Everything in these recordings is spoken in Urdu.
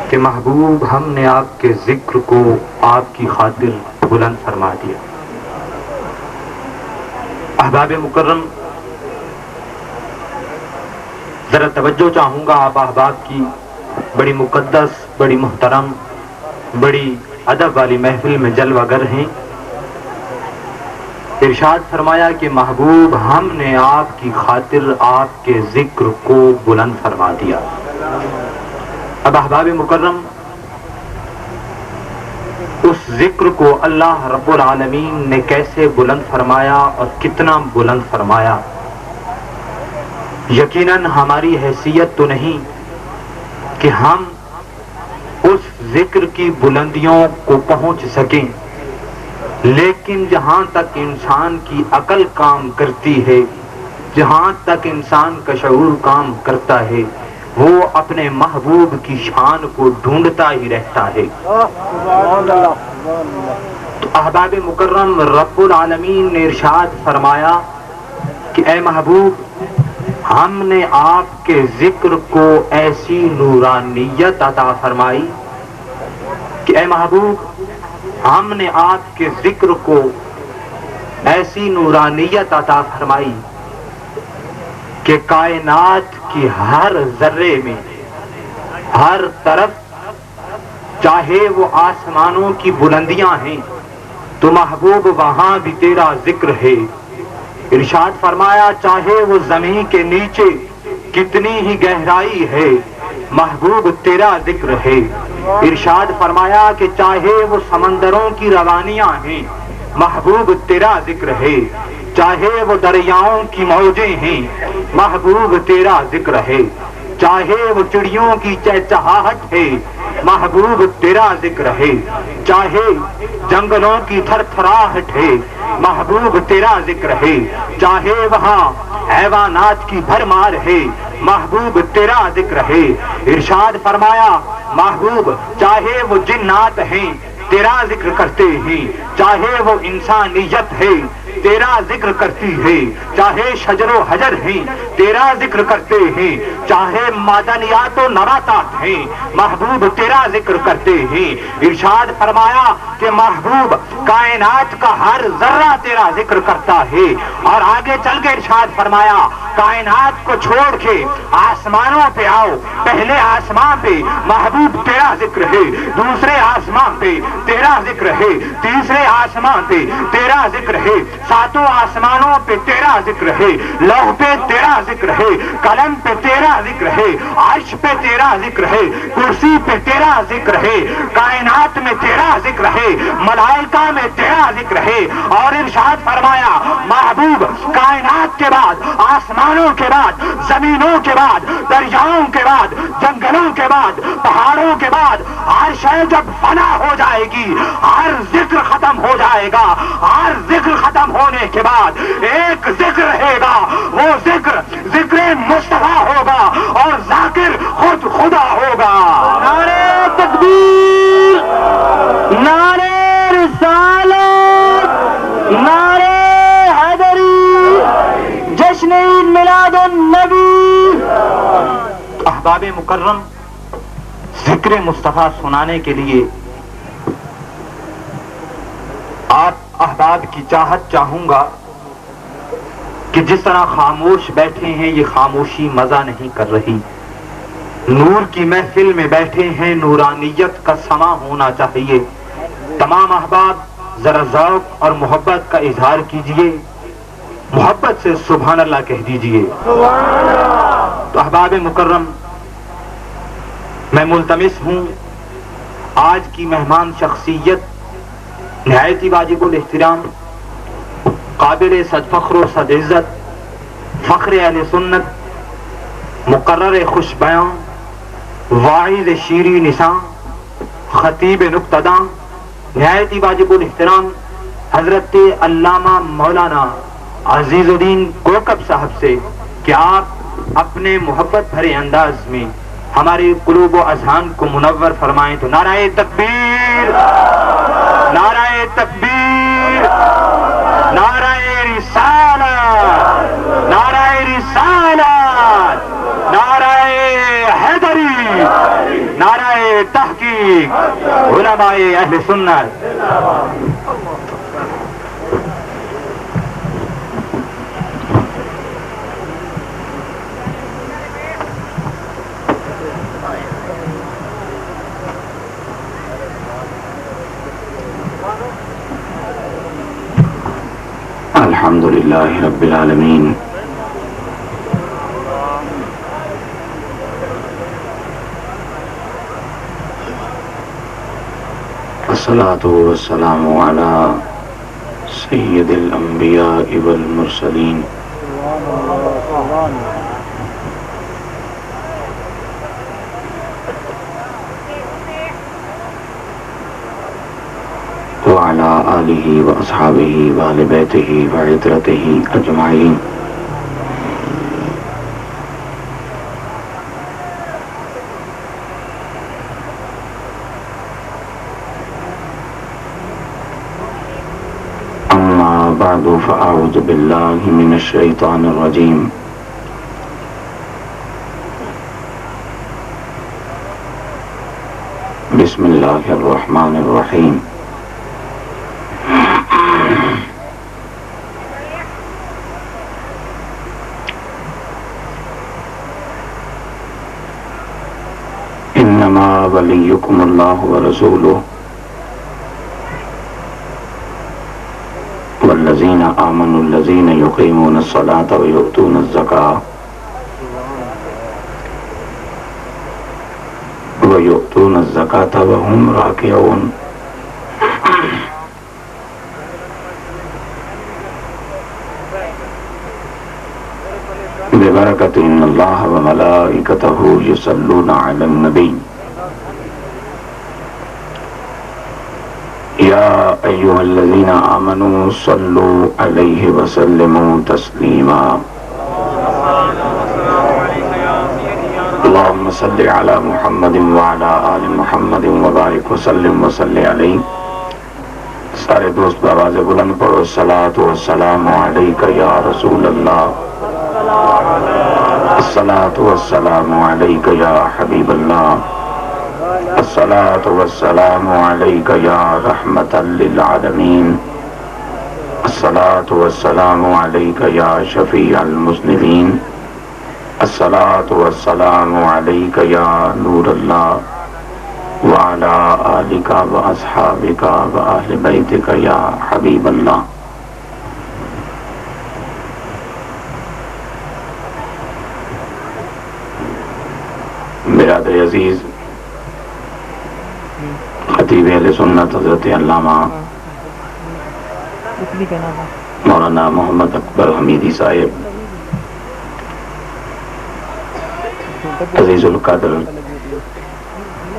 کہ محبوب ہم نے آپ کے ذکر کو آپ کی خاطر بلند فرما دیا۔ احباب مکرم، ذرا توجہ چاہوں گا آپ احباب کی، بڑی مقدس، بڑی محترم، بڑی ادب والی محفل میں جلوہ گر ہیں۔ ارشاد فرمایا کہ محبوب ہم نے آپ کی خاطر آپ کے ذکر کو بلند فرما دیا۔ اب احباب مکرم، اس ذکر کو اللہ رب العالمین نے کیسے بلند فرمایا اور کتنا بلند فرمایا؟ یقیناً ہماری حیثیت تو نہیں کہ ہم اس ذکر کی بلندیوں کو پہنچ سکیں، لیکن جہاں تک انسان کی عقل کام کرتی ہے، جہاں تک انسان کا شعور کام کرتا ہے، وہ اپنے محبوب کی شان کو ڈھونڈتا ہی رہتا ہے۔ تو احباب مکرم، رب العالمین نے ارشاد فرمایا کہ اے محبوب، ہم نے آپ کے ذکر کو ایسی نورانیت عطا فرمائی کہ اے محبوب، ہم نے آپ کے ذکر کو ایسی نورانیت عطا فرمائی کہ کائنات کی ہر ذرے میں، ہر طرف، چاہے وہ آسمانوں کی بلندیاں ہیں تو محبوب وہاں بھی تیرا ذکر ہے۔ ارشاد فرمایا چاہے وہ زمین کے نیچے کتنی ہی گہرائی ہے، محبوب تیرا ذکر ہے۔ ارشاد فرمایا کہ چاہے وہ سمندروں کی روانیاں ہیں، محبوب تیرا ذکر ہے۔ چاہے وہ دریاؤں کی موجیں ہیں، محبوب تیرا ذکر ہے۔ چاہے وہ چڑیوں کی چہچہاہٹ ہے، محبوب تیرا ذکر ہے۔ چاہے جنگلوں کی تھر تھراہٹ ہے، محبوب تیرا ذکر ہے۔ چاہے وہاں حیوانات کی بھرمار ہے، محبوب تیرا ذکر ہے۔ ارشاد فرمایا محبوب چاہے وہ جنات ہیں تیرا ذکر کرتے ہیں، چاہے وہ انسانیت ہے تیرا ذکر کرتی ہے، چاہے شجر و حجر ہیں تیرا ذکر کرتے ہیں، چاہے معدنیات و نباتات ہیں، محبوب تیرا ذکر کرتے ہیں۔ ارشاد فرمایا کہ محبوب کائنات کا ہر ذرہ تیرا ذکر کرتا ہے، اور آگے چل کے ارشاد فرمایا کائنات کو چھوڑ کے آسمانوں پہ آؤ، پہلے آسمان پہ محبوب تیرا ذکر ہے، دوسرے آسمان پہ تیرا ذکر ہے، تیسرے آسمان پہ تیرا ذکر ہے، ساتوں آسمانوں پہ تیرا ذکر ہے، لوح پہ تیرا ذکر ہے، قلم پہ تیرا ذکر ہے، عرش پہ تیرا ذکر ہے، کرسی پہ تیرا ذکر ہے، کائنات میں تیرا ذکر ہے، ملائکہ میں تیرا ذکر ہے۔ اور ارشاد فرمایا محبوب کائنات کے بعد، آسمانوں کے بعد، زمینوں کے بعد، دریاؤں کے بعد، جنگلوں کے بعد، پہاڑوں کے بعد، ہر شے جب فنا ہو جائے گی، ہر ذکر ختم ہو جائے گا، ہر ذکر ختم ہونے کے بعد ایک ذکر رہے گا، وہ ذکر ذکر مصطفیٰ ہوگا اور ذاکر خود خدا ہوگا۔ نعرہ تکبیر، نعرہ رسالت، نعرہ حیدری، جشن عید میلاد النبی۔ احباب مکرم، ذکر مصطفیٰ سنانے کے لیے آپ احباب کی چاہت چاہوں گا کہ جس طرح خاموش بیٹھے ہیں یہ خاموشی مزہ نہیں کر رہی، نور کی محفل میں بیٹھے ہیں، نورانیت کا سما ہونا چاہیے۔ تمام احباب ذرا ذوق اور محبت کا اظہار کیجئے، محبت سے سبحان اللہ کہہ دیجئے۔ تو احباب مکرم، میں ملتمس ہوں آج کی مہمان شخصیت نہایت ہی واجب الاحترام، قابل صد فخر و صد عزت، فخر اہل سنت، مقرر خوش بیاں، واعظ شیریں نساں، خطیب نقطداں، نہایت ہی واجب الاحترام حضرت علامہ مولانا عزیز الدین کوکب صاحب سے کہ آپ اپنے محبت بھرے انداز میں ہمارے قلوب و اذہان کو منور فرمائیں۔ تو نعرہ تکبیر، نعرہ تکبیر، نعرہ رسالت، نعرہ تحقیق علماء اہل سنت. الحمد للہ رب العالمین والصلاة والسلام على سید الانبیاء والمرسلین وعلى آلہ واصحابہ وآل بیتہ وعترتہ اجمعین. اما بعد فاعوذ باللہ من الشیطان الرجیم. بسم اللہ الرحمن الرحیم. انما ولیکم اللہ ورسولہ والذین آمنوا الذین یقیمون الصلاة ویؤتون الزکاة وهم راکعون. ببرکۃ ان اللہ وملائکتہ یصلون علی النبی یا ایھا الذین آمنوا صلوا علیہ وسلموا تسلیما. اللہم صل علی محمد وعلی آل محمد وبارک وسلم وصلی علیہ. سارے دوست بآواز بلند پڑھو الصلاۃ والسلام علیک یا رسول اللہ، الصلاۃ والسلام علیک یا حبیب اللہ، الصلاۃ والسلام علیک یا رحمۃ للعالمین، الصلاۃ والسلام علیک یا شفیع المذنبین، الصلاۃ والسلام علیک یا نور اللہ وعلی آلک واصحابک واہل بیتک یا حبیب اللہ. برادر عزیز، خطیب اہل سنت حضرت علامہ مولانا محمد اکبر حمیدی صاحب، عزیز القدر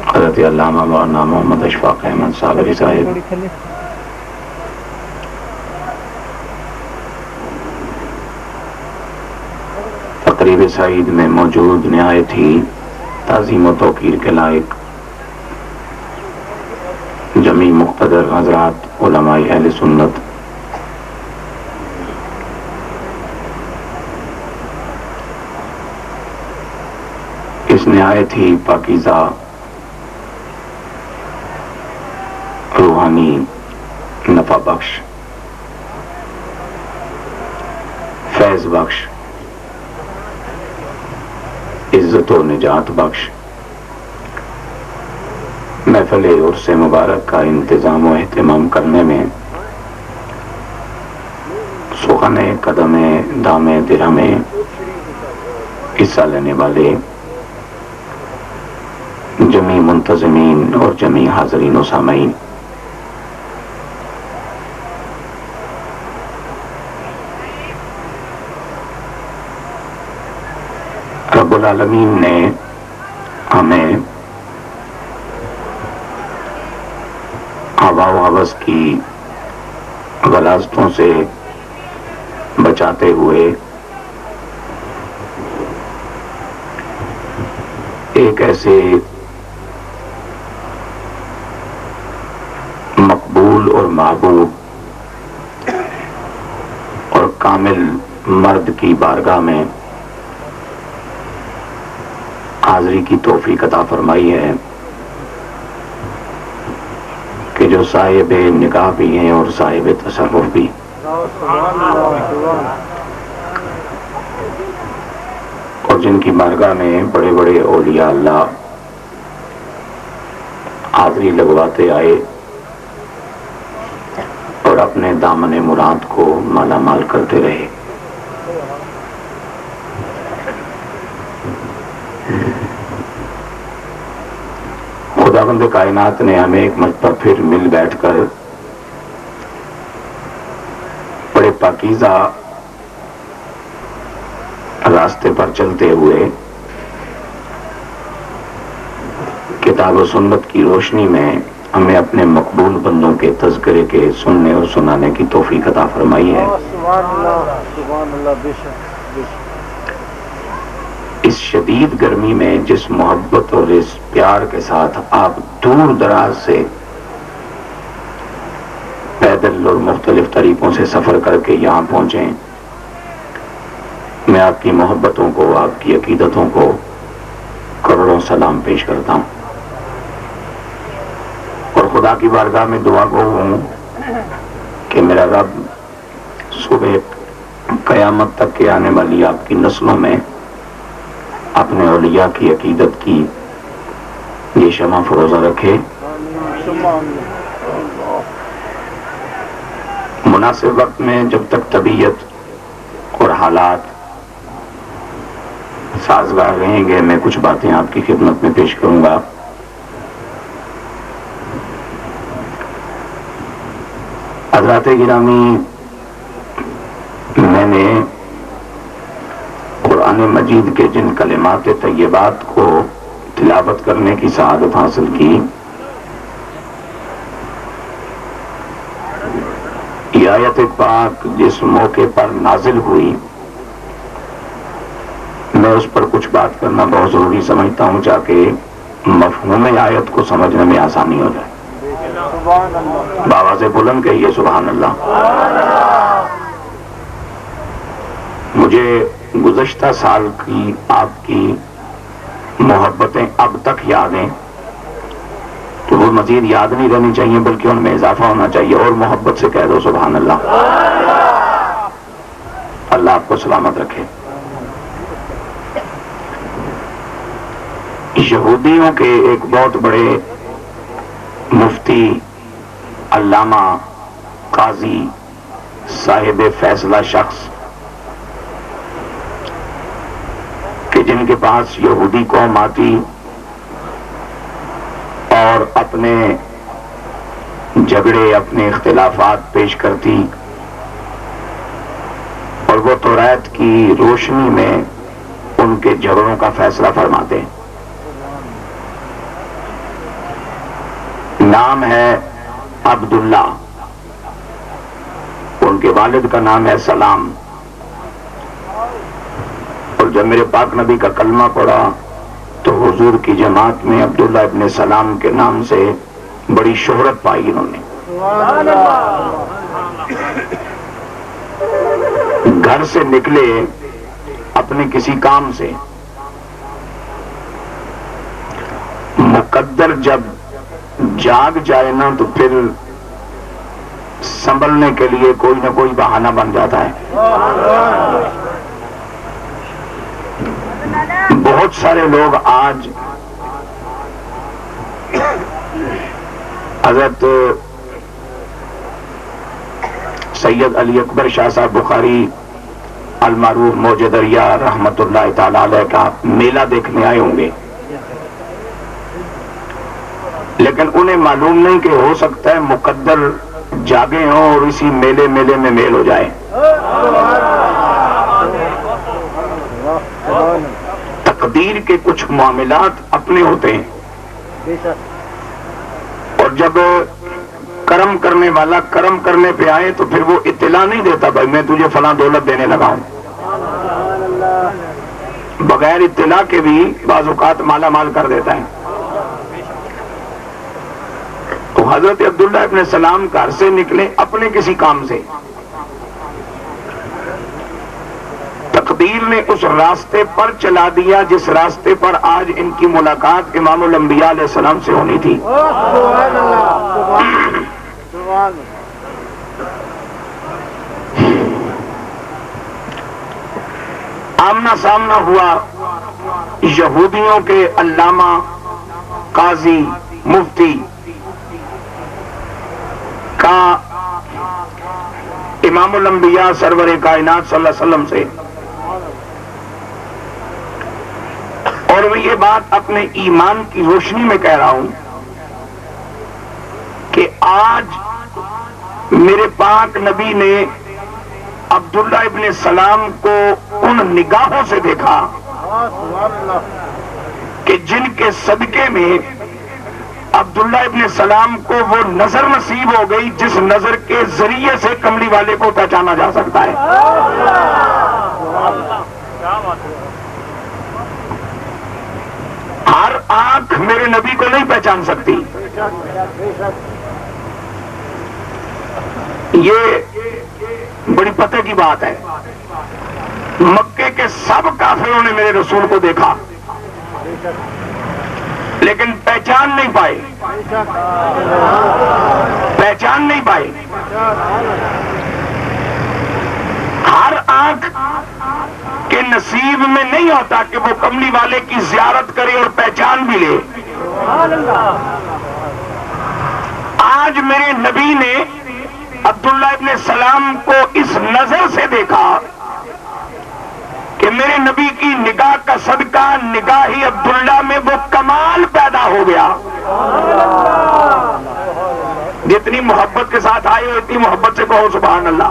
حضرت علامہ مولانا محمد اشفاق احمد صابری صاحب، تقریب سعید میں موجود نہایت ہی تعظیم و توقیر کے لائق جمیع مقتدر حضرات علماء اہل سنت، اس نہایت ہی پاکیزہ روحانی نفع بخش فیض بخش عزت و نجات بخش محفل عرس مبارک کا انتظام و اہتمام کرنے میں سخن قدم دام درہم حصہ لینے والے جمیع منتظمین اور جمیع حاضرین و سامعین، رب العالمین نے ہمیں ہوا و ہوس کی غلاظتوں سے بچاتے ہوئے ایک ایسے مقبول اور محبوب اور کامل مرد کی بارگاہ میں حاضری کی توفیق عطا فرمائی ہے جو صاحب نکاح بھی ہیں اور صاحب تصرف بھی، اور جن کی بارگاہ میں بڑے بڑے اولیاء اللہ حاضری لگواتے آئے اور اپنے دامن مراد کو مالا مال کرتے رہے. خداوند کائنات نے ہمیں ایک مرتبہ پھر مل بیٹھ کر بڑے پاکیزہ راستے پر چلتے ہوئے کتاب و سنت کی روشنی میں ہمیں اپنے مقبول بندوں کے تذکرے کے سننے اور سنانے کی توفیق عطا فرمائی ہے. اس شدید گرمی میں جس محبت اور اس پیار کے ساتھ آپ دور دراز سے پیدل اور مختلف طریقوں سے سفر کر کے یہاں پہنچے، میں آپ کی محبتوں کو، آپ کی عقیدتوں کو کروڑوں سلام پیش کرتا ہوں، اور خدا کی بارگاہ میں دعا گو ہوں کہ میرا رب صبح قیامت تک کے آنے والی آپ کی نسلوں میں اپنے اولیاء کی عقیدت کی یہ شمع فروزہ رکھے. مناسب وقت میں جب تک طبیعت اور حالات سازگار رہیں گے میں کچھ باتیں آپ کی خدمت میں پیش کروں گا. حضرات گرامی، میں نے قرآن مجید کے جن کلمات طیبات کو تلاوت کرنے کی سعادت حاصل کی، یہ آیت پاک جس موقع پر نازل ہوئی میں اس پر کچھ بات کرنا بہت ضروری سمجھتا ہوں تاکہ مفہوم آیت کو سمجھنے میں آسانی ہو جائے. بآواز بلند کہیے سبحان اللہ. مجھے گزشتہ سال کی آپ کی محبتیں اب تک یاد ہیں، تو وہ مزید یاد نہیں رہنی چاہیے بلکہ ان میں اضافہ ہونا چاہیے، اور محبت سے کہہ دو سبحان اللہ. اللہ آپ کو سلامت رکھے. یہودیوں کے ایک بہت بڑے مفتی، علامہ، قاضی، صاحب فیصلہ شخص کہ جن کے پاس یہودی قوم آتی اور اپنے جھگڑے، اپنے اختلافات پیش کرتی، اور وہ توریت کی روشنی میں ان کے جھگڑوں کا فیصلہ فرماتے. نام ہے عبداللہ، ان کے والد کا نام ہے سلام، اور جب میرے پاک نبی کا کلمہ پڑھا تو حضور کی جماعت میں عبداللہ ابن سلام کے نام سے بڑی شہرت پائی انہوں نے. گھر سے نکلے اپنے کسی کام سے، مقدر جب جاگ جائے نا تو پھر سنبھلنے کے لیے کوئی نہ کوئی بہانہ بن جاتا ہے. بہت سارے لوگ آج حضرت سید علی اکبر شاہ صاحب بخاری المعروف موج دریا رحمت اللہ تعالی علیہ کا میلہ دیکھنے آئے ہوں گے، لیکن انہیں معلوم نہیں کہ ہو سکتا ہے مقدر جاگے ہوں اور اسی میلے میں میل ہو جائے. تقدیر کے کچھ معاملات اپنے ہوتے ہیں، اور جب کرم کرنے والا کرم کرنے پہ آئے تو پھر وہ اطلاع نہیں دیتا بھائی میں تجھے فلاں دولت دینے لگا ہوں. بغیر اطلاع کے بھی بعض اوقات مالا مال کر دیتا ہے. تو حضرت عبداللہ ابن سلام گھر سے نکلے اپنے کسی کام سے، تقدیر نے اس راستے پر چلا دیا جس راستے پر آج ان کی ملاقات امام الانبیاء علیہ السلام سے ہونی تھی. آمنا سامنا ہوا یہودیوں کے علامہ، قاضی، مفتی کا امام الانبیاء سرور کائنات صلی اللہ علیہ وسلم سے. اور میں یہ بات اپنے ایمان کی روشنی میں کہہ رہا ہوں کہ آج میرے پاک نبی نے عبداللہ ابن سلام کو ان نگاہوں سے دیکھا کہ جن کے صدقے میں عبداللہ ابن سلام کو وہ نظر نصیب ہو گئی جس نظر کے ذریعے سے کملی والے کو پہچانا جا سکتا ہے. ہر آنکھ میرے نبی کو نہیں پہچان سکتی. یہ بڑی پتے کی بات ہے. مکے کے سب کافروں نے میرے رسول کو دیکھا لیکن پہچان نہیں پائے. پہچان نہیں پائے. ہر آنکھ کے نصیب میں نہیں ہوتا کہ وہ کملی والے کی زیارت کرے اور پہچان بھی لے. آج میرے نبی نے عبداللہ ابن سلام کو اس نظر سے دیکھا کہ میرے نبی کی نگاہ کا صدقہ نگاہی عبداللہ میں وہ کمال پیدا ہو گیا. جتنی محبت کے ساتھ آئے ہو اتنی محبت سے کہو سبحان اللہ.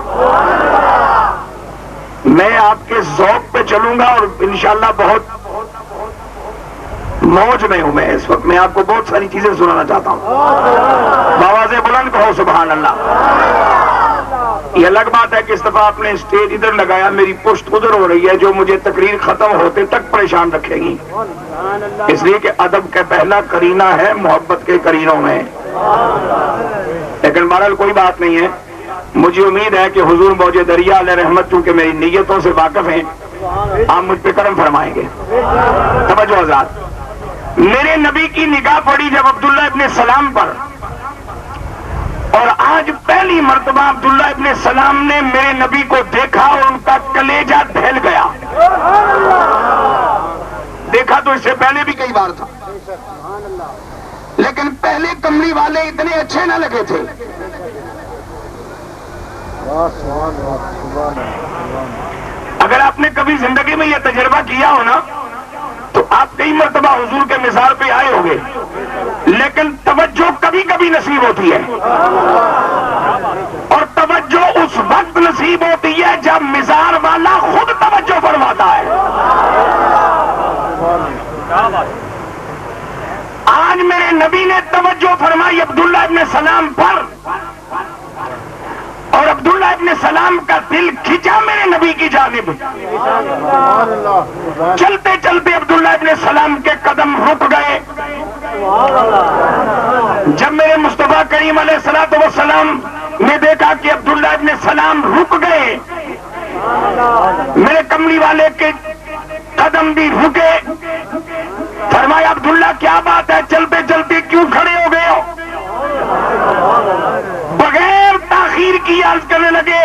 میں آپ کے ذوق پہ چلوں گا اور انشاءاللہ بہت موج میں ہوں. میں اس وقت میں آپ کو بہت ساری چیزیں سنانا چاہتا ہوں. بآواز بلند کہو سبحان اللہ. یہ الگ بات ہے کہ اس دفعہ آپ نے اسٹیج ادھر لگایا، میری پشت ادھر ہو رہی ہے جو مجھے تقریر ختم ہوتے تک پریشان رکھے گی، اس لیے کہ ادب کا پہلا قرینہ ہے محبت کے قرینوں میں. لیکن بہرحال کوئی بات نہیں ہے. مجھے امید ہے کہ حضور موج دریا علیہ رحمت چونکہ میری نیتوں سے واقف ہیں آپ مجھ پہ کرم فرمائیں گے. توجہ حضرات. میرے نبی کی نگاہ پڑی جب عبداللہ ابن سلام پر، اور آج پہلی مرتبہ عبداللہ ابن سلام نے میرے نبی کو دیکھا اور ان کا کلیجہ دہل گیا. دیکھا تو اس سے پہلے بھی کئی بار تھا لیکن پہلے کملی والے اتنے اچھے نہ لگے تھے. اگر آپ نے کبھی زندگی میں یہ تجربہ کیا ہو نا تو آپ کئی مرتبہ حضور کے مزار پہ آئے ہوگے لیکن توجہ کبھی کبھی نصیب ہوتی ہے، اور توجہ اس وقت نصیب ہوتی ہے جب مزار والا خود توجہ فرماتا ہے. آج میرے نبی نے توجہ فرمائی عبداللہ ابن سلام پر، اور عبداللہ ابن سلام کا دل کھینچا میرے نبی کی جانب. چلتے چلتے عبداللہ ابن سلام کے قدم رک گئے. جب میرے مصطفیٰ کریم علیہ الصلوۃ والسلام نے دیکھا کہ عبداللہ ابن سلام رک گئے، میرے کملی والے کے قدم بھی رکے. فرمایا عبداللہ کیا بات ہے، چلتے چلتے کیوں کھڑے ہو گئے ہو؟ بغیر تاخیر کی عرض کرنے لگے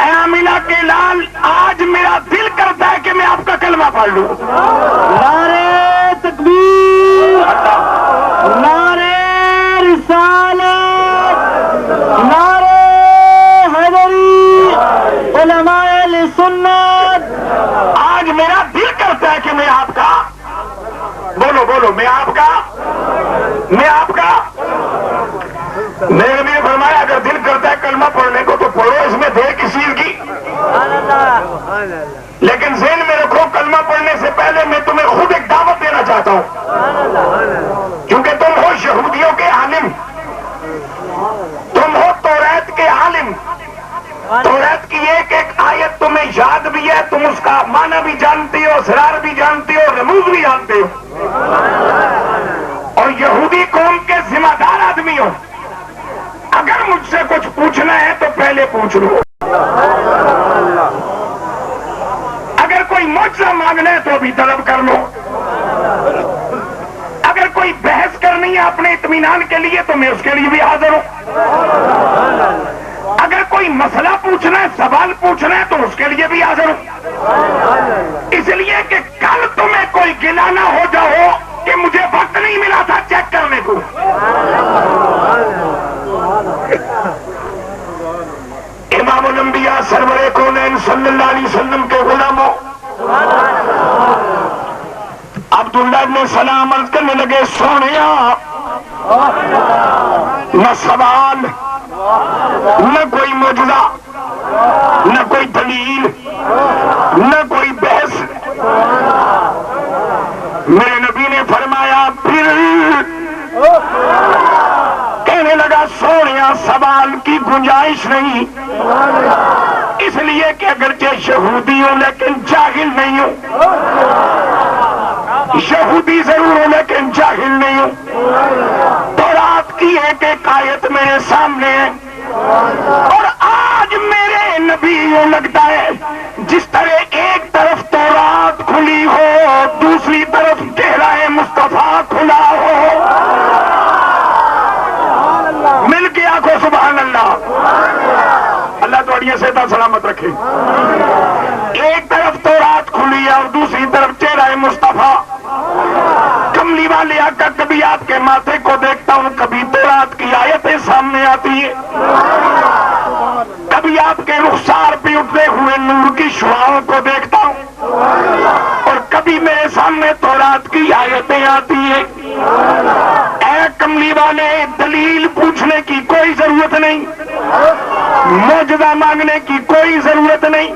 اے آمینہ کے لال، آج میرا دل کرتا ہے کہ میں آپ کا کلمہ پڑھ لوں. نعرہ تکبیر، نعرہ رسالت، نعرہ حیدری، علماء اہل سنت. آج میرا دل کرتا ہے کہ میں آپ کا، بولو بولو، میں آپ کا، میں آپ کا. میرے نبی نے فرمایا اگر دل کرتا ہے کلمہ پڑھنے کو تو پڑھو، اس میں دیر کس چیز کی؟ لیکن ذہن میں رکھو کلمہ پڑھنے سے پہلے میں تمہیں خود ایک دعوت دینا چاہتا ہوں، کیونکہ تم ہو یہودیوں کے عالم، تم ہو توریت کے عالم. توریت کی ایک ایک آیت تمہیں یاد بھی ہے، تم اس کا معنی بھی جانتے ہو، اسرار بھی جانتے ہو، رموز بھی جانتے ہو، اور یہودی قوم کے ذمہ دار آدمی ہو. اگر مجھ سے کچھ پوچھنا ہے تو پہلے پوچھ لو. اگر کوئی معجزہ مانگنا ہے تو بھی طلب کر لو. اگر کوئی بحث کرنی ہے اپنے اطمینان کے لیے تو میں اس کے لیے بھی حاضر ہوں. اگر کوئی مسئلہ پوچھنا ہے سوال پوچھنا ہے تو اس کے لیے بھی حاضر ہوں. اس لیے کہ کل تمہیں کوئی گلہ نہ ہو جاؤ کہ مجھے وقت نہیں ملا تھا چیک کرنے کو. امام الانبیاء سرور کونین صلی اللہ علیہ وسلم کے غلاموں عبداللہ ابن سلام عرض کرنے لگے سونیا نہ سوال نہ کوئی معجزہ نہ کوئی دلیل نہ کوئی بحث. میرے نبی نے فرمایا پھر کہنے لگا سونیا سوال کی گنجائش نہیں اس لیے کہ اگرچہ یہودی ہوں لیکن جاہل نہیں ہوں. یہودی ضرور ہوں لیکن جاہل نہیں ہوں. تورات کی ایک ایک آیت میرے سامنے ہے اور آج میرے نبی یوں لگتا ہے جس طرح ایک طرف تورات کھلی ہو دوسری طرف چہرہ مصطفیٰ کھلا ہو. مل کے آنکھوں سبحان اللہ. اللہ تو اڑیے سے سلامت رکھے. ایک طرف تورات کھلی ہے اور دوسری طرف چہرہ مصطفیٰ. کملی والے آقا کبھی آپ کے ماتھے کو دیکھتا ہوں کبھی تورات کی آیتیں سامنے آتی ہے کبھی آپ کے رخسار پہ اٹھتے ہوئے نور کی شعاؤں کو دیکھتا ہوں اور کبھی میرے سامنے تورات کی آیتیں آتی ہیں. اے کملی والے دلیل پوچھنے کی کوئی ضرورت نہیں معجزہ مانگنے کی کوئی ضرورت نہیں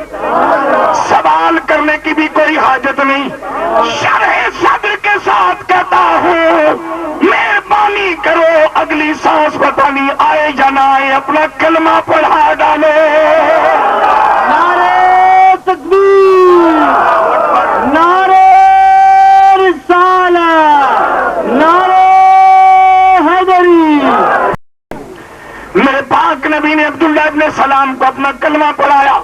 سوال کرنے کی بھی کوئی حاجت نہیں. شرح صدر کے ساتھ کہتا ہوں مہربانی کرو اگلی سانس پتہ نہیں آئے یا نہ آئے اپنا کلمہ پڑھا ڈالو. نعرہ تکبیر نعرہ رسالت نعرہ حیدری. میرے پاک نبی نے عبداللہ ابن سلام کو اپنا کلمہ پڑھایا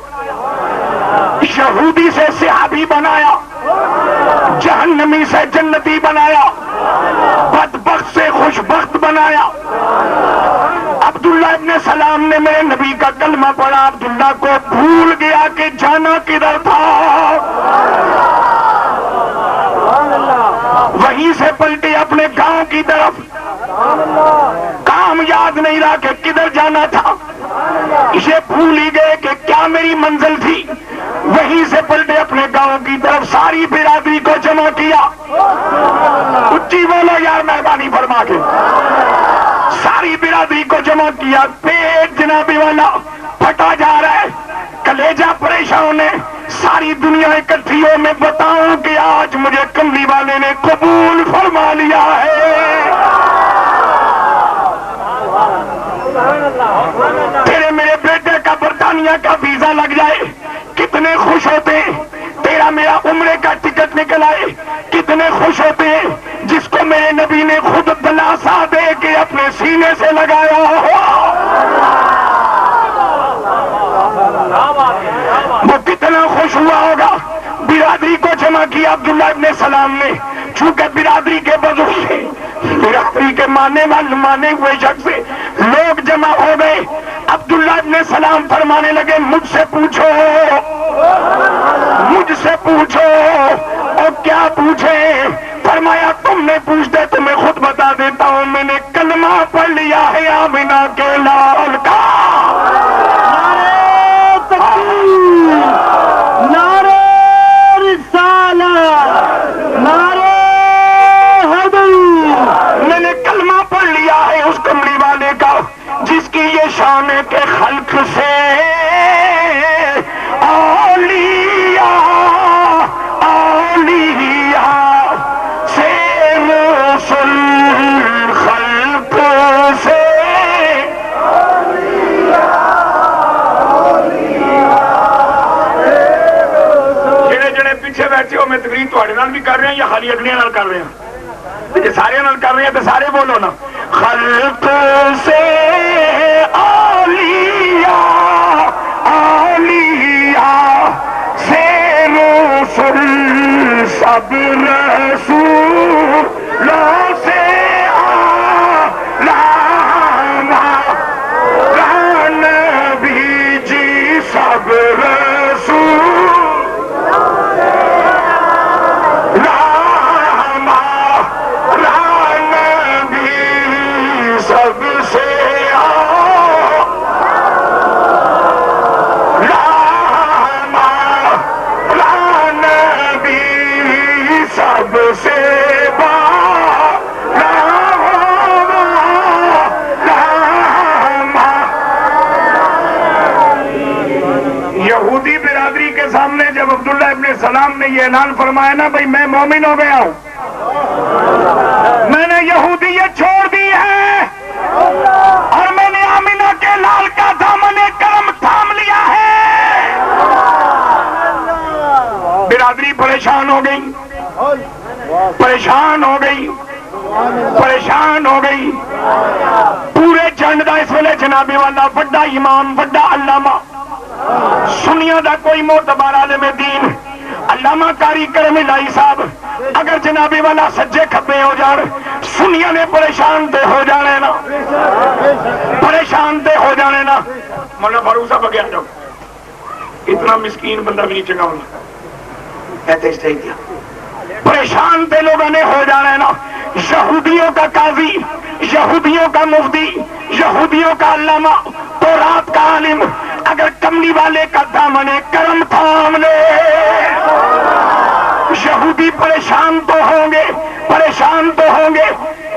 یہودی سے صحابی بنایا جہنمی سے جنتی بنایا بدبخت سے خوشبخت بنایا. عبداللہ ابن سلام نے میرے نبی کا کلمہ پڑھا. عبداللہ کو بھول گیا کہ جانا کدھر تھا. وہیں سے پلٹے اپنے گاؤں کی طرف. کام یاد نہیں رہا کہ کدھر جانا تھا. اسے بھول ہی گئے کہ کیا میری منزل تھی. وہیں سے پلٹے اپنے گاؤں کی طرف. ساری برادری کو جمع کیا. اچھی بولو یار مہربانی فرما کے. ساری برادری کو جمع کیا. پیٹ جنابی والا پھٹا جا رہا ہے کلیجہ پریشان ہے. ساری دنیا اکٹھی ہو میں بتاؤں کہ آج مجھے کملی والے نے قبول فرما لیا ہے. تیرے میرے بیٹے کا برطانیہ کا ویزا لگ جائے کتنے خوش ہوتے ہیں. تیرا میرا عمرے کا ٹکٹ نکل آئے کتنے خوش ہوتے ہیں. جس کو میرے نبی نے خود دلاسا دے کے اپنے سینے سے لگایا ہو وہ کتنا خوش ہوا ہوگا. برادری کو جمع کیا عبداللہ ابن سلام نے. چونکہ برادری کے بزرگ سے برادری کے مانے ہوئے شخص سے لوگ جمع ہو گئے. عبداللہ ابن سلام فرمانے لگے مجھ سے پوچھو اور کیا پوچھے. فرمایا تم نے پوچھتے تمہیں خود بتا دیتا ہوں میں نے کلمہ پڑھ لیا ہے آمینہ کے لال کا. نعرہ تکبیر نعرہ رسالت نعرہ حیدری. میں نے کلمہ پڑھ لیا ہے اس کملی والے کا جس کی یہ شان ہے کہ خلق سے اولیاء سے رسل خلق سے جڑے پیچھے بیٹھے ہو میں تقریر تھوڑے نال بھی کر رہے ہیں یا خالی اگلے نال کر رہے ہیں. جی سارے نال کر رہے ہیں تو سارے بولو نا. خلق سے اولیاء سے رسل سب رسولوں سے نبی جی سب سب سے نبی سب سے یہودی برادری کے سامنے جب عبداللہ ابن سلام نے یہ اعلان فرمایا نا بھائی میں مومن ہو گیا ہوں، میں نے یہودیت چھوڑ دی ہے اور میں نے آمینہ کے لال کا دامن کرم تھام لیا ہے، برادری پریشان ہو گئی، پریشان ہو گئی، پریشان ہو گئی۔ پورے جنڈ دا اس ویلے جنابی والا بڑا امام، بڑا علامہ، سنیاں دا کوئی معتبر عالم دین علامہ قاری کرم الہی صاحب اگر جنابی والا سجے کھبے ہو جان، سنیاں نے پریشان تے ہو جانے نا، پریشان تے ہو جانے نا۔ مولانا فاروق صاحب اگے آ جاؤ، اتنا مسکین بندہ بھی نہیں چنگا ہونا، کہتے اس طرح کیا، پریشان تے لوگوں نے ہو جانا ہے نا۔ یہودیوں کا قاضی، یہودیوں کا مفتی، یہودیوں کا علامہ، تورات کا عالم اگر کملی والے کا دامن کرم تھام لے، یہودی پریشان تو ہوں گے، پریشان تو ہوں گے۔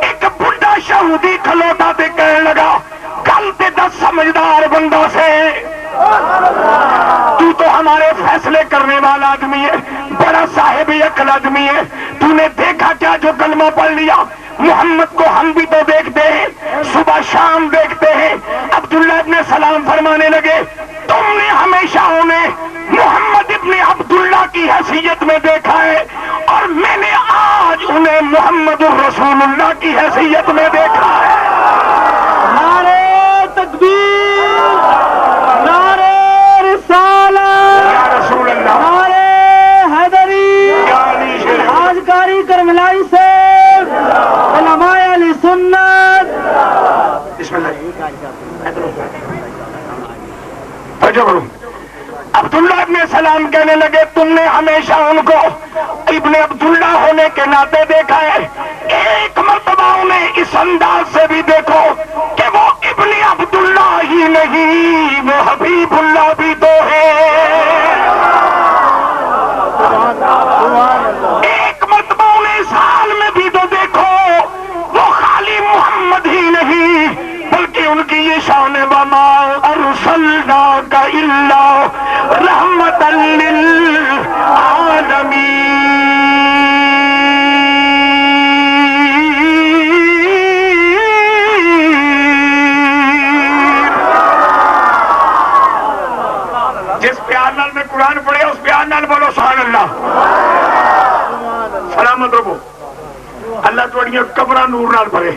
ایک بڑا یہودی کھلوتا تے کہنے لگا کل تے 10 سمجھدار بندوں سے تو ہمارے فیصلے کرنے والا آدمی ہے، بڑا صاحب عقل آدمی ہے، تو نے دیکھا کیا جو کلمہ پڑھ لیا؟ محمد کو ہم بھی تو دیکھتے ہیں، صبح شام دیکھتے ہیں۔ عبداللہ ابن سلام فرمانے لگے تم نے ہمیشہ انہیں محمد ابن عبداللہ کی حیثیت میں دیکھا ہے اور میں نے آج انہیں محمد الرسول اللہ کی حیثیت میں دیکھا ہے۔ نعرے تکبیر، نعرے رسالت، یا رسول اللہ، نعرے حیدری، یا علی شریف، آج قاری کرم الہی سے علماء علی سنت۔ بسم اللہ۔ توجہ کرو، عبداللہ ابن سلام کہنے لگے تم نے ہمیشہ ان کو ابن عبداللہ ہونے کے ناطے دیکھا ہے، ایک مرتبہ انہیں اس انداز سے بھی دیکھو کہ وہ ابن عبداللہ ہی نہیں، وہ حبیب اللہ بھی تو ہے۔ ایک مرتبہ انہیں اس حال میں بھی تو دیکھو وہ خالی محمد ہی نہیں بلکہ ان کی یہ شان وما ارسلناک الا رحمتا للعالمین۔ جس پیار نال میں قرآن پڑھے اس پیار نال بولو سبحان اللہ، سلامت رہو۔ اللہ تھوڑیاں قبراں نور نال بھرے،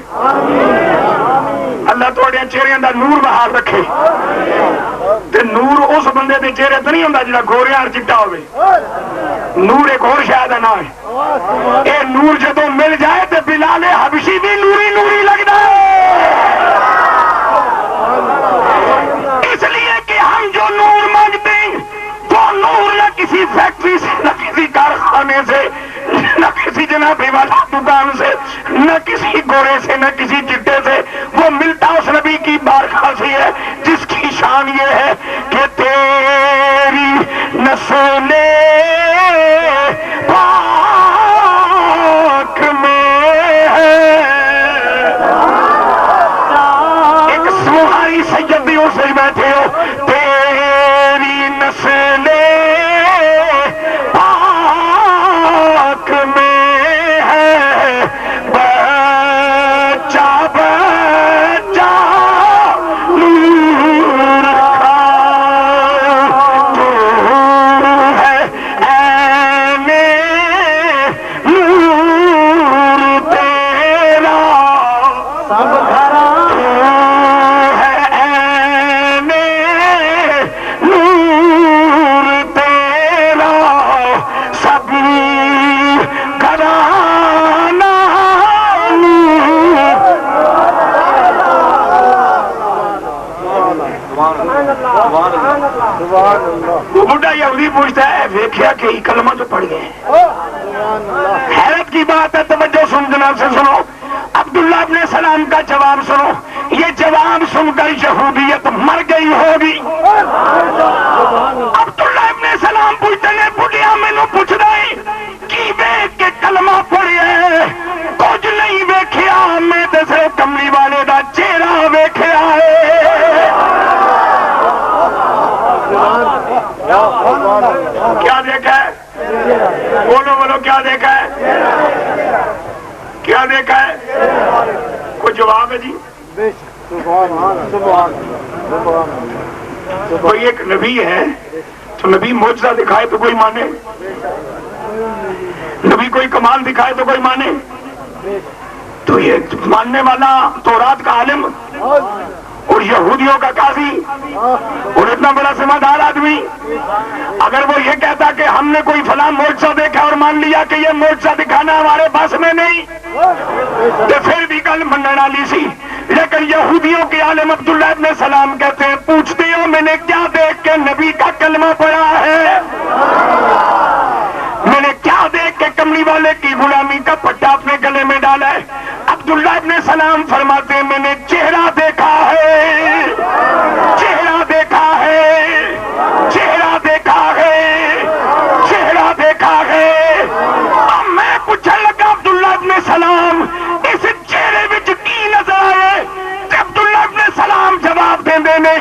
اللہ تھوڑے چہرے دا نور بہار رکھے، تے نور اس بندے دے چہرے تے نہیں ہوندا جڑا گوریاں اور چٹا ہوے، نور ایک اور شاید نہ ہے۔ اے نور جدوں مل جائے تے بلال حبشی بھی نوری نوری لگدا ہے۔ اس لیے کہ ہم جو نور مانگتے ہیں وہ نور نہ کسی فیکٹری سے، نہ کسی کارخانے سے، نہ کسی جنابی والا دکان سے، نہ کسی گورے سے، نہ کسی چٹے سے، وہ ملتا اس نبی کی بارگاہ سے ہے جس کی شان یہ ہے کہ تیری نسل پاک میں ہے۔ ایک سوہاری سیدیوں سے بیٹھے ہو، تیری نسل پاک میں ہے، بچہ بچہ دیکھا کہ یہ کلمہ تو پڑھ گئے. حیرت کی بات ہے, توجہ سمجھنا سے سنو. عبداللہ ابن سلام کا جواب سنو. یہ جواب سن کر یہودیت مر گئی ہوگی. عبداللہ ابن سلام پوچھتے ہیں بڑھیا مینو پوچھ رہے کی ویک کے کلمہ پڑھے, کچھ نہیں ویکھیا, میں تے صرف کملی والے دا چہرہ ویکھیا ہے. کیا دیکھا ہے؟ بولو بولو, کیا دیکھا ہے؟ کیا دیکھا ہے؟ کوئی جواب ہے جی؟ کوئی ایک نبی ہے تو نبی معجزہ دکھائے تو کوئی مانے, نبی کوئی کمال دکھائے تو کوئی مانے. تو یہ ماننے والا تورات کا عالم اور یہودیوں کا قاضی اور اتنا بڑا ذمہ دار آدمی, اگر وہ یہ کہتا کہ ہم نے کوئی فلاں معجزہ دیکھا اور مان لیا کہ یہ معجزہ دکھانا ہمارے پاس میں نہیں, تو پھر بھی گل منن والی سی. لیکن یہودیوں کے عالم عبداللہ ابن سلام کہتے ہیں پوچھتے ہو میں نے کیا دیکھ کے نبی کا کلمہ پڑھا ہے, میں نے کیا دیکھ کے کملی والے کی غلامی کا پٹا اپنے گلے میں ڈالا ہے. عبداللہ ابن سلام فرماتے ہیں میں نے چہرہ دیکھا ہے, چہرہ دیکھا ہے, چہرہ دیکھا ہے, چہرہ دیکھا ہے. اب میں پوچھنے لگا عبداللہ ابن سلام اس چہرے وچ کی نظر آئے؟ عبداللہ ابن سلام جواب دے نے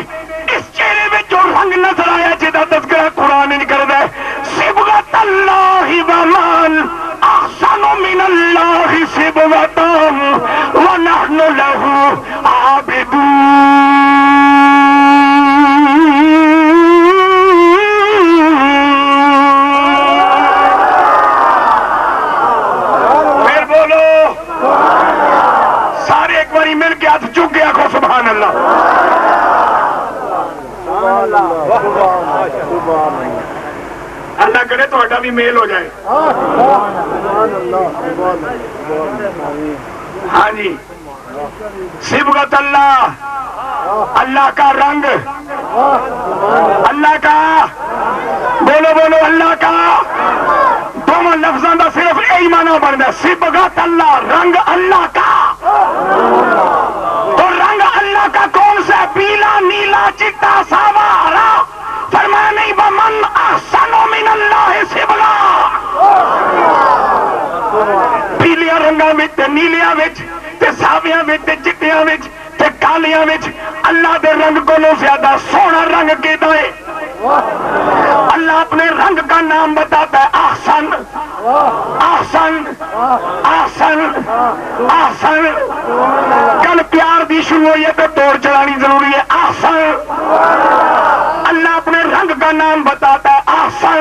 اس چہرے میں جو رنگ نظر آیا جہاں تذکرہ قرآن نہیں کرتا ہے, صبغۃ اللہ ومن احسن من اللہ صبغۃ ونحن لہ عابدون. پھر بولو سارے ایک باری مل کے ہاتھ چک گیا کو سبحان اللہ. اللہ کرے تو بھی میل ہو جائے. ہاں جی, صبغت اللہ, اللہ کا رنگ, اللہ کا, بولو بولو اللہ کا. دونوں لفظوں کا صرف یہی معنی بنتا ہے صبغت اللہ, رنگ اللہ کا. تو رنگ اللہ کا کون سا؟ پیلا, نیلا, چٹا, ساوا, ہرا. فرمایا نہیں ومن احسن من اللہ صبغہ. پیلیاں رنگاں وچ تے نیلیاں وچ تے ساویاں وچ تے چٹیاں وچ تے کالیاں وچ اللہ دے رنگ کولوں زیادہ سونا رنگ کیتا ہے. اللہ اپنے رنگ کا نام بتاتا ہے احسن, احسن, احسن, احسن. کل پیار دی شروع ہوئی ہے تو توڑ چڑھانی ضروری ہے. احسن, اللہ اپنے رنگ کا نام بتاتا ہے احسن.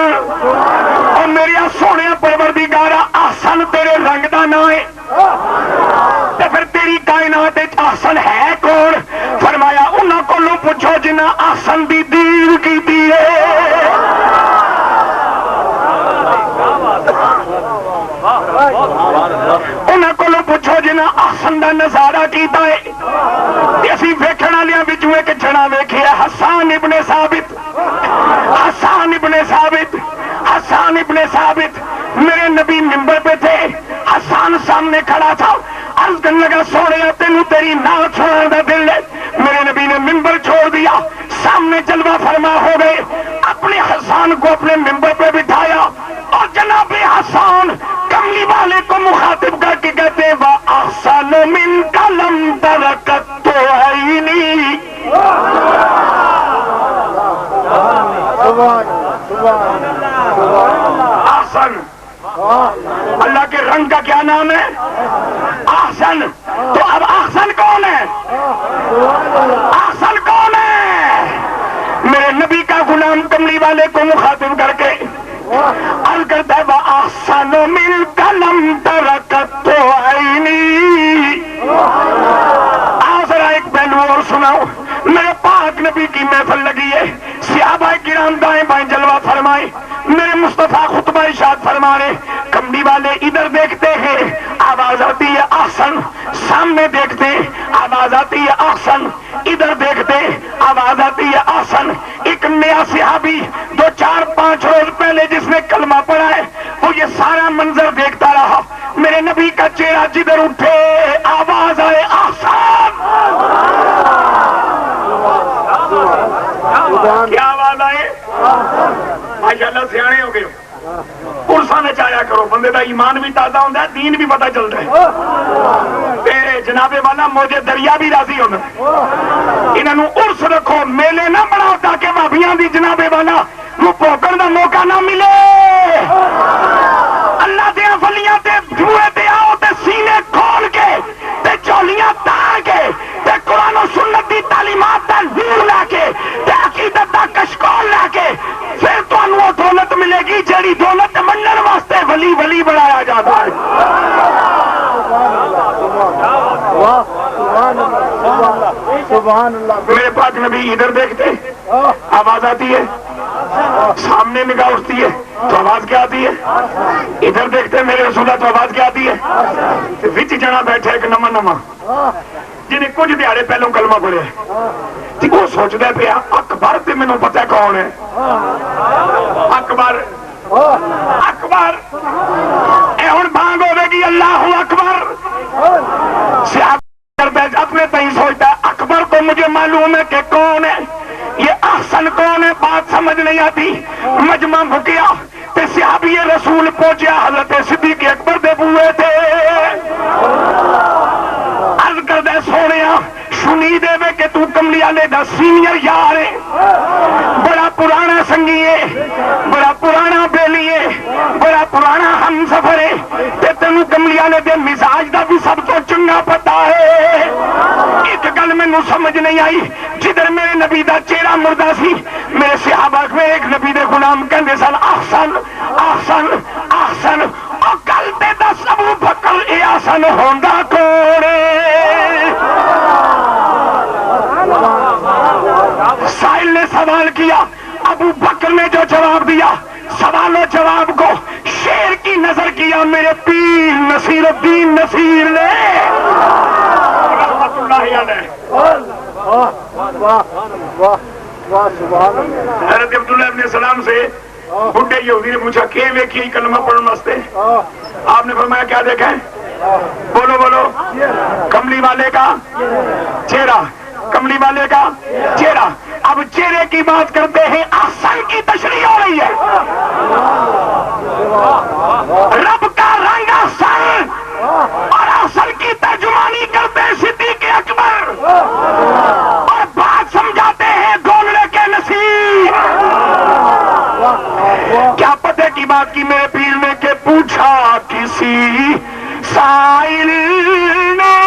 اور میری سونے پروردگارا احسن تیرے رنگ کا نام ہے, تو پھر تیری کائنات احسن ہے کون؟ فرمایا انہوں کو پوچھو جنہ احسن دی دیر کی ہے. انہوں کو پوچھو جنہ احسن دا نظارہ کیتا ہے. اسی ویکھن والوں وچوں ایک جنا ویکھیا حسان ابن ثابت, حسان ابن ثابت, حسان ابن ثابت. میرے نبی ممبر پہ تھے, حسان سامنے کھڑا تھا. عرض کرنے لگا سونے تینوں تیری نعت سنانے کا دل ہے. میرے نبی نے ممبر چھوڑ دیا, سامنے جلوہ فرما ہو گئے. اپنے حسان کو اپنے ممبر پہ بٹھایا اور جناب حسان کملی والے کو مخاطب کر کے کہتے ہیں وَأَحْسَنُ مِنْكَ لَمْ تَرَكَتْ عَيْنِي. احسن, اللہ کے رنگ کا کیا نام ہے؟ احسن. تو اب احسن کون ہے؟ احسن کون ہے؟ میرے نبی کا غلام کملی والے کو مخاطب کر کے عرض کرتا ہے وَأَحْسَنُ مِنْكَ لَمْ تَرَكَتْ عَيْنِي. ذرا ایک پہلو اور سناؤ. میرے پاک نبی کی محفل لگی ہے, صحابہ کرام دائیں بائیں جلوہ فرمائے. میرے مصطفیٰ خطبہ ارشاد فرما رہے, کملی والے ادھر دیکھتے ہیں آواز آتی ہے احسن, سامنے دیکھتے آواز آتی ہے احسن, ادھر دیکھتے آواز آتی ہے احسن. ایک نیا صحابی 2-4-5 روز پہلے جس نے منظر دیکھتا رہا، میرے نبی کا چہرہ جدھر اٹھے آواز آئے احسان، کیا آواز آئے؟ ماشاءاللہ سیانے ہو گئے، عرصہ میں چایا کرو، بندے دا ایمان بھی تازہ ہوتا ہے، دین بھی پتہ چلتا ہے۔ تیرے جناب والا موجے دریا بھی راضی ہونا، انہوں عرص رکھو، میلے نہ بناؤ تاکہ بھابیاں دی جناب والا پوکن دا موقع نہ ملے۔ اللہ دیا ولیاں تے جوئے تے آؤ تے سینے کھول کے تے چولیاں تار کے تے قرآن و سنت دی تعلیمات دا نور لا کے تے عقیدت دا کشکول لا کے پھر تو انہوں دولت ملے گی جیڑی دولت منن واسطے ولی ولی بڑھایا جاتا ہے۔ میرے پاک نبی ادھر دیکھتے آواز آتی ہے، سامنے نگاہ اٹھتی ہے تو آواز کیا آتی ہے، ادھر دیکھتے میرے رسول تو آواز کیا آتی ہے۔ وچ جنا بیٹھے ایک نما نما جنہیں کچھ دیہڑے پہلوں کلمہ پڑھیا وہ سوچتا پیا اکبر تے مینوں پتہ کون ہے، اکبر اکبر اے ہن بانگ ہوے گی اللہ اکبر، اپنے تئیں سوچتا ہے اکبر تو مجھے معلوم ہے کہ کون ہے، یہ احسن کون ہے بات سمجھ نہیں آتی۔ مجمع بھکیا تے صحابی رسول پہنچیا، حضرت صدیق اکبر دے بوئے تھے، عرض کردے سونیا سنی دے وے کہ تو کملی والے دا سینئر یار ہے، بڑا پرانا سنگی ہے، بڑا پرانا بیلی ہے، بڑا پرانا ہم سفر ہے، تے تینوں کملی والے دے مزاج دا بھی سب تو چنگا پتا ہے۔ ایک گل مینوں سمجھ نہیں آئی، جدھر میرے نبی دا چہرہ مردہ سی میرے صحابہ میں ایک نبی دے غلام کہندے سن احسن احسن احسن، او گل تے دس ابو بکر اے احسن ہوندا کون ہے؟ سائل نے سوال کیا، ابو بکر نے جو جواب دیا، سوال و جواب کو شیر کی نظر کیا میرے پیر نصیر الدین نصیر نے رحمت اللہ علیہ۔ حضرت عبداللہ ابن سلام سے بڈھے یہودی نے پوچھا کہ ویکھی کلمہ پڑھنے واسطے، آپ نے فرمایا کیا دیکھا ہے؟ بولو بولو، کملی والے کا چہرہ، کملی والے کا چہرہ۔ اب چہرے کی بات کرتے ہیں، احسن کی تشریح ہو رہی ہے، رب کا رنگ احسن اور احسن کی ترجمانی کرتے ہیں صدیق اکبر اور بات سمجھاتے ہیں گولڑے کے نصیر۔ کیا پتہ کی بات کی میرے پیر نے کہ پوچھا کسی سائل نے،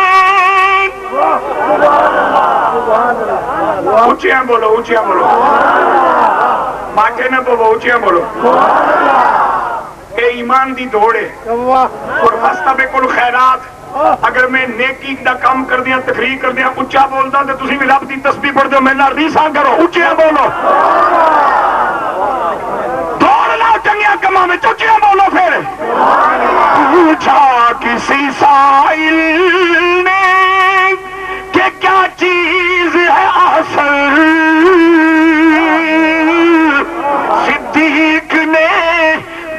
اونچیاں بولو اونچیاں بولو، ماٹھے نہ بولو اونچیاں بولو، اے ایمان دی دوڑے اور فاستبقوا الخیرات۔ اگر میں نیکی دا کام کر دیا تقریر کر دیا اونچا بولدا تے تسی بھی رب دی تسبیح پڑھ دو، میرے نال ریساں کرو، اونچیاں بولو، دوڑ لاؤ چنگیاں کماں میں اونچیاں بولو۔ پھر پوچھا کسی سائل نے کہ کیا چیز ہے احسن، صدیق نے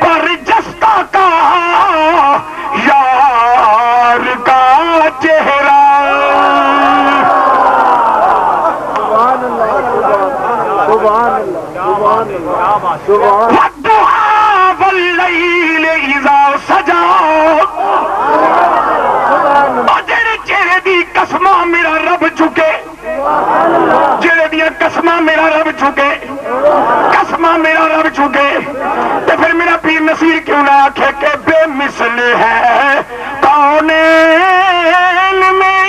برجستہ کہا یار کا چہرہ۔ والضحى واللیل اذا سجا، اور جڑے چہرے دی قسماں میرا رب چکے، جڑے دیا قسماں میرا رب چکے، قسماں میرا رب چکے، تو پھر میرا پیر نصیر کیوں نہ آکھے کہ بے مثل ہے کونین میں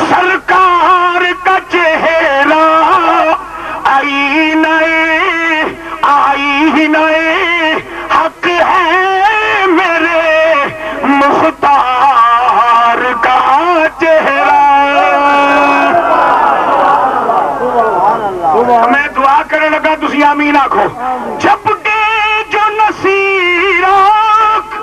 سرکار کا چہرہ، آئینہ حق ہے میرے مختار کا چہرہ۔ میں دعا کرنے لگا تسی آمین آکھو، جب کہ جو نصیر آنکھ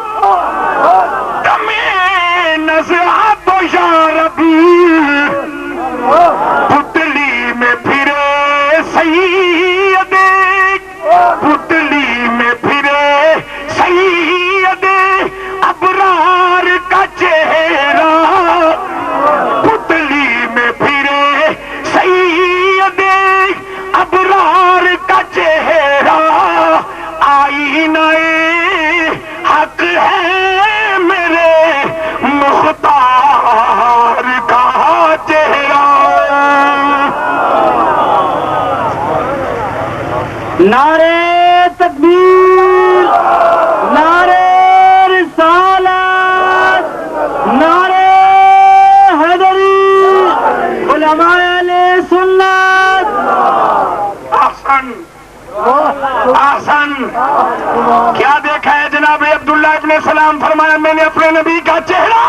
نے سلام فرمایا میں نے اپنے نبی کا چہرہ،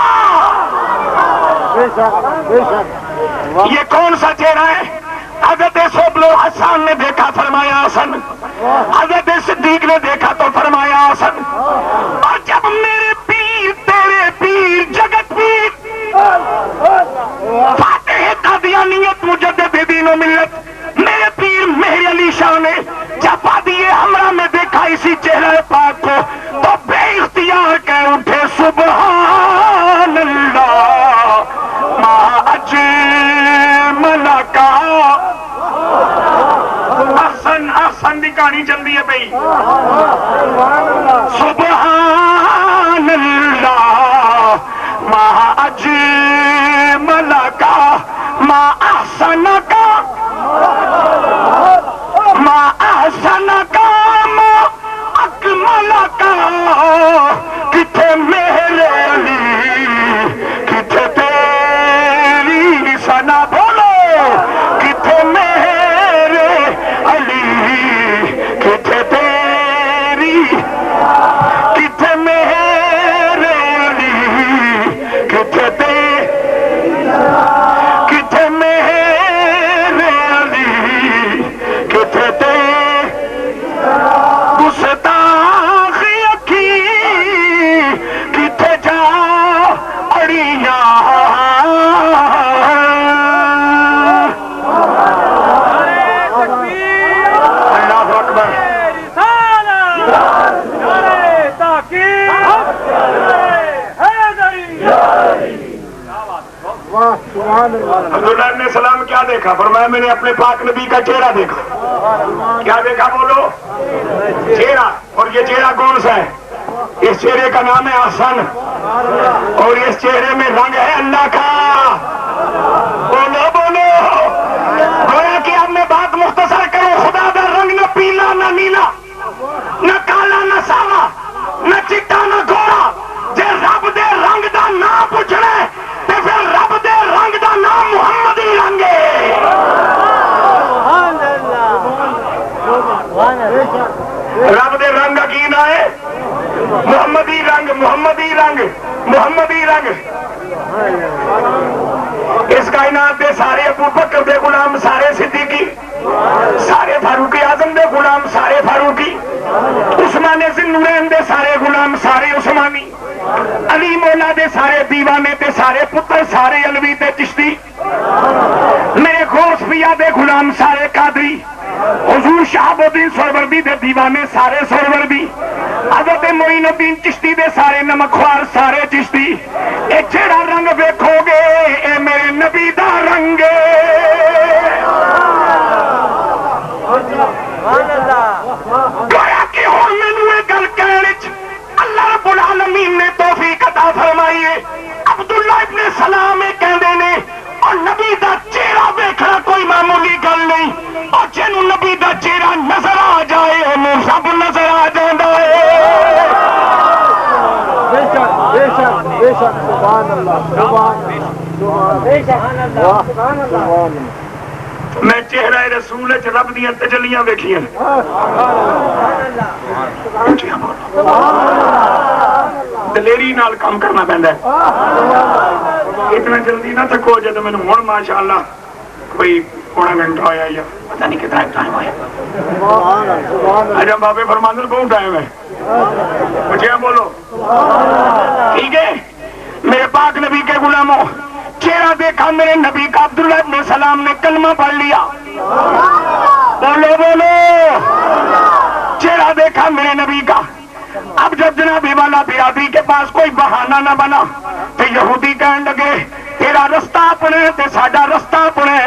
یہ کون سا چہرہ ہے؟ حضرت سبل حسان نے دیکھا، فرمایا حسن۔ حضرت صدیق نے دیکھا تو فرمایا حسن۔ اور جب میرے پیر، تیرے پیر، جگت پیر، فاتح قادیانیت، مجدد دین و ملت، میرے پیر مہر علی شاہ نے جب وادی ہمراہ میں دیکھا اسی چہرہ پاک کو تو بے اختیار کہہ اٹھے سبحان اللہ ما اجمل کا۔ احسن دی کہانی چلتی ہے بھائی، سبحان اللہ ما اجمل کا، ما احسن کا، ما احسن کا، ما اکمل کا۔ کتھے میرے علی، کتھے تیری ثنا، بولو کتھے میرے علی، کتھے تیری، کتھے میرے علی، کتھے تیری، کتھے میرے علی، کتھے تیری گستاخ اکھی، کتھے جا اڑیاں۔ اللہ اکبر۔ عبداللہ ابن سلام کیا دیکھا؟ فرمایا میں نے اپنے پاک نبی کا چہرہ دیکھا۔ کیا دیکھا بولو؟ چہرہ۔ اور یہ چہرہ کون سا ہے؟ اس چہرے کا نام ہے حسن، اور اس چہرے میں رنگ ہے اللہ کا۔ بولو بولو، گویا کہ اب میں بات مختصر کروں، خدا دا رنگ نہ پیلا نہ نیلا، نہ کالا نہ ساوا، نہ چٹا نہ گورا۔ جے رب دے رنگ دا نام پوچھنا ہے تے پھر رب دے رنگ دا نام محمدی رنگ ہے۔ رب دے رنگ کا کی نام ہے؟ محمدی رنگ، محمدی رنگ، محمدی رنگ۔ اس کائنات دے سارے ابو بکر دے غلام سارے صدیقی، سارے فاروق اعظم دے غلام سارے فاروقی، عثمان ذوالنورین دے سارے غلام سارے عثمانی، علی مولا دے سارے دیوانے تے سارے پتر سارے علوی تے چشتی، میرے غوث پیا دے غلام سارے قادری، حضور شہاب الدین سہروردی دے دیوانے سارے سہروردی، حضرت معین الدین چشتی دے سارے نمکخوار سارے چشتی۔ اے جیڑا رنگ ویکھو گے اے میرے نبی دا رنگ ہے۔ گویا کہ ہن مینوں اے گل کہن وچ اللہ رب العالمین نے توفیق عطا فرمائی ہے۔ عبداللہ ابن سلام کہندے نے اور نبی دا چہرہ ویکھنا کوئی معمولی گل نہیں، اور جنوں نبی دا چہرہ نظر آ جائے انہوں سب نظر آ جاندا ہے۔ بے شک بے شک بے شک، سبحان اللہ، سبحان اللہ۔ میں چہرہ رسول وچ رب دیاں تجلیاں ویکھیاں، دلیری نال کام کرنا پیندا ہے۔ اتنا جلدی نہ تھکو، جب میں ہوں ماشاء اللہ کوئی پونا گھنٹہ ہویا یا پتہ نہیں کتنا ٹائم ہویا، اجا بابے فرماندے بہت ٹائم ہے، مجھے بولو ٹھیک ہے۔ میرے پاک نبی کے غلاموں، چہرہ دیکھا میرے نبی کا، عبداللہ ابن سلام نے کلمہ پڑھ لیا، بولو بولو، چہرہ دیکھا میرے نبی کا۔ اب جب جناب والا برادری کے پاس کوئی بہانہ نہ بنا تو یہودی کہنے لگے تیرا رستہ اپنے تے ساڈا رستہ اپنے۔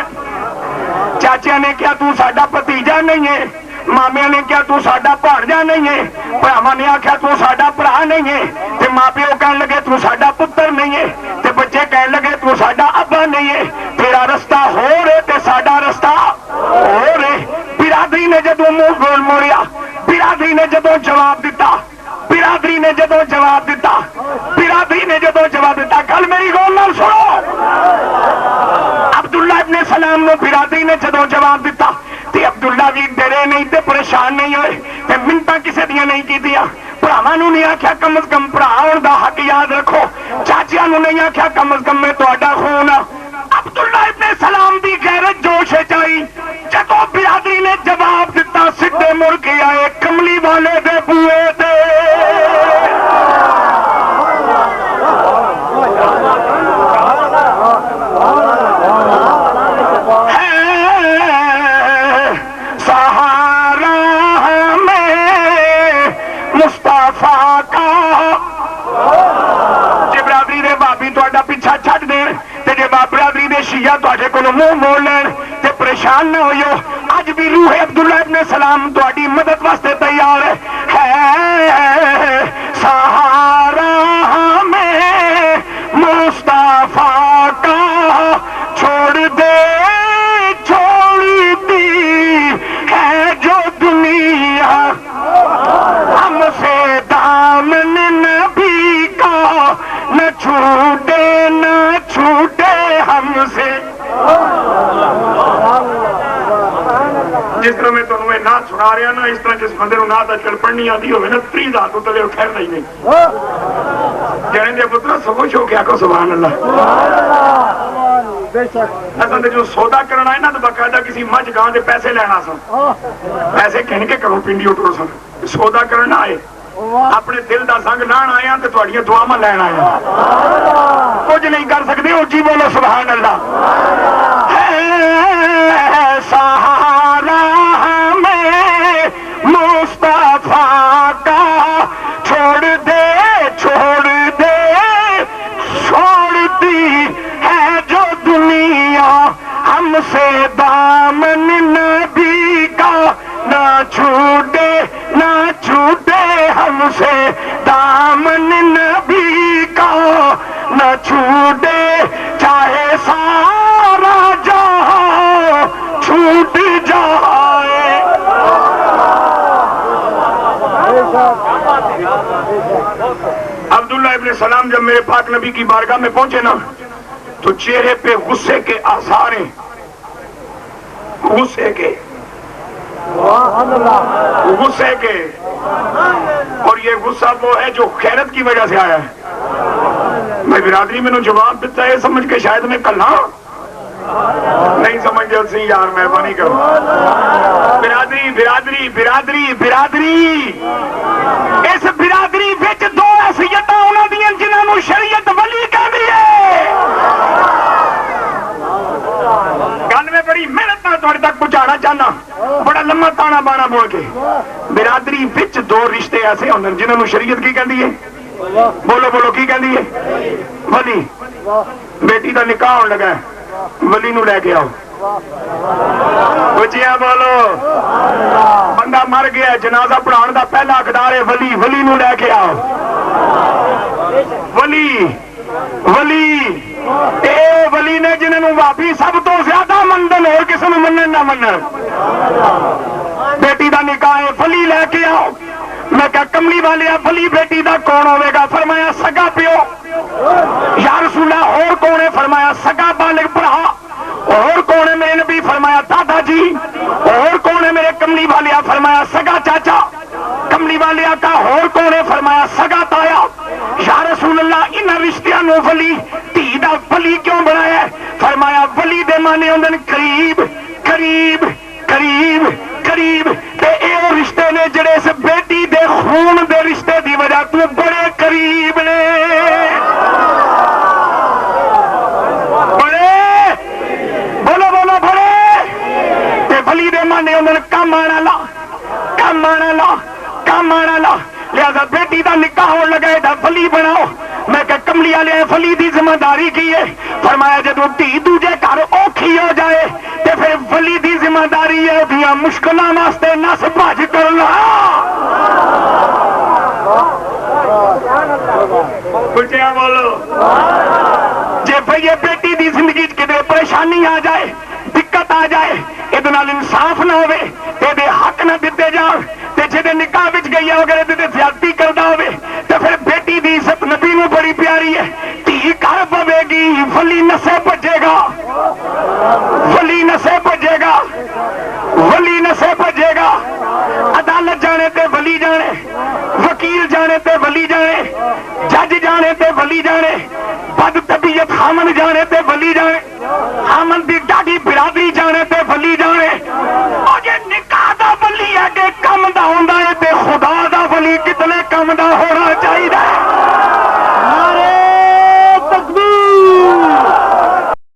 چاچا نے کیا تو ساڈا بھتیجا نہیں ہے، مامیا نے کیا تو ساڈا بھانجا نہیں ہے، بھراواں نے آخیا تو ساڈا بھرا نہیں ہے، تے ماں پیو کہنے لگے تو ساڈا پتر نہیں ہے، تے بچے کہنے لگے تو ساڈا ابا نہیں ہے۔ تیرا رستہ ہو رہے تے ساڈا رستہ ہو رہے۔ برادری نے جدوں منہ گول موڑیا، برادری نے جدوں جواب دیتا، برادری نے جدوں جواب دیتا، برادری نے جدوں جواب دیتا، کل میری غور نال سنو۔ عبداللہ ابن سلام نو برادری نے جدوں جواب دیتا تے عبداللہ بھی ڈرے نہیں تے پریشان نہیں ہوئے تے منتاں کسے دیاں نہیں کیتیاں، بھراواں نوں نہیں آکھیا کم از کم بھرا ہون دا حق یاد رکھو، چاچیاں نوں نہیں آکھیا کم از کم میں تہاڈا خون آ۔ عبداللہ ابن سلام دی غیرت جوش چائی، جدوں برادری نے جواب دتا سدھے مڑ کے آئے کملی والے دے بوئے تے۔ پیچھا چھڈ دین تے جے برادری دے شیعہ تواڈے کولوں منہ موڑ لین تے پریشان نہ ہوئیو، اج بھی روح عبداللہ ابن سلام تواڈی مدد واسطے تیار ہے۔ سہارا ہمیں مصطفیٰ کا چھوڑ دے چھوڑتی ہے جو دنیا، ہم سے دامن نبی کا نہ چھوٹے نہ چھوٹے ہم سے۔ جس طرح میں تمہیں نعت سنا رہا نا، اس طرح جس بندے کو نعت اچھل پڑھنی آتی ہوئے نا 30 ہاتھ تو تلے خیر نہیں کہنے دے پترا سبو شو کیا کو سبحان اللہ۔ اصل جو سودا کرنا ہے نا تو باقاعدہ کسی مجھ گاؤں دے پیسے لینا سن، پیسے کہنے کے کرو پنڈی اٹھو سن، سودا کرنا آئے اپنے دل دا سنگ لان آیا تو تھوڑیاں دعاواں لین آیا، کچھ نہیں کر سکتے، اچھی بولو سبحان اللہ۔ سہارا ہمیں مصطفیٰ کا چھوڑ دے چھوڑتی ہے جو دنیا، ہم سے دامن نبی کا نہ چھوٹے نہ چھوٹے، ہم سے دامن نبی کا نہ چھوٹے، چاہے سارا جہاں چھوٹ جائے۔ عبداللہ ابن سلام جب میرے پاک نبی کی بارگاہ میں پہنچے نا تو چہرے پہ غصے کے آثار ہیں، غصے کے اور یہ غصہ وہ ہے جو خیرت کی وجہ سے آیا ہے۔ میں برادری میں جواب دیتا ہے سمجھ کے شاید میں کل نہیں سمجھ جل سی یار مہربانی کرو۔ برادری برادری برادری برادری اس برادری وچ دو حیثیتاں انہاں دیاں جنہاں نوں شریعت ولی کہندی ہے۔ گل میں بڑی محنت نال تہاڈے تک پہنچانا چاہنا، بڑا لمبا تانا بانا بول کے۔ برادری وچ دو رشتے ایسے ہوندے جنہاں نوں شریعت کی کہندی ہے؟ بولو بولو کی کہندی ہے؟ ولی۔ بیٹی دا نکاح ہون لگا ہے، ولی نو لے کے آؤ، اچھیاں بولو۔ بندہ مر گیا، جنازہ پڑھان دا پہلا حقدار ہے ولی، ولی نو لے کے آؤ۔ ولی ولی اے ولی نے جنہوں نے واپی سب تو زیادہ مندن اور کسی نے منن نہ منن۔ بیٹی دا نکاح ہے، ولی لے کے آؤ۔ میں کہا کملی والے ولی بیٹی دا کون ہوئے گا؟ فرمایا سگا پیو۔ یا رسول اللہ اور کون ہے؟ فرمایا سگا بالغ بھرا۔ اور کون ہے میرے نبی؟ فرمایا دادا جی۔ اور کون ہے میرے کملی والے؟ فرمایا سگا چاچا۔ کملی والے کا اور کون ہے؟ فرمایا سگا تایا۔ یا رسول اللہ ان رشتیاں نو ولی دھی دا ولی کیوں بنایا ہے؟ فرمایا ولی دے مانے ہوندے قریب قریب قریب قریب، تے اے رشتے نے جڑے اس بیٹی دے خون دے رشتے دی وجہ تو بڑے قریب نے، بڑے بولو بولو بڑے۔ تے ولی دے مانے ہوندے کم آنا لا، کم آنا لا، کم آنا لا۔ لہذا بیٹی دا نکاح ہون لگا ہے ولی بناؤ۔ میں کہ کملی والے ولی دی ذمہ داری کی ہے؟ فرمایا جدو دھی دوجے گھر اوکھی ہو جائے تے پھر ولی دی ذمہ داری ہے دیاں مشکلاں واسطے نس بھج کرنا۔ کچھ بولو۔ جے بھئی بیٹی دی زندگی کدے پریشانی آ جائے، دقت آ جائے، یہ انصاف نہ ہوئے، یہ حق نہ دیتے جان، جی نکاح بچ گئی ہے اگر یہ زیادتی کرتا ہوئے تو پھر بیٹی دی عزت نبی میں بڑی پیاری ہے۔ دھی گھر پوے گی، ولی نسے بجے گا، ولی نسے بجے گا، ولی نسے بجے گا۔ عدالت جانے تے ولی جانے، وکیل جانے جج جانے تے ولی جانے، بد طبیعت حامن جانے تے ولی جانے، حامن دی ڈاڈی برادری جانے تے ولی جانے، او جے نکاح دا ولی ایڈے کم دا ہوندا ہے تے خدا دا ولی کتنے کم دا ہونا چاہیے۔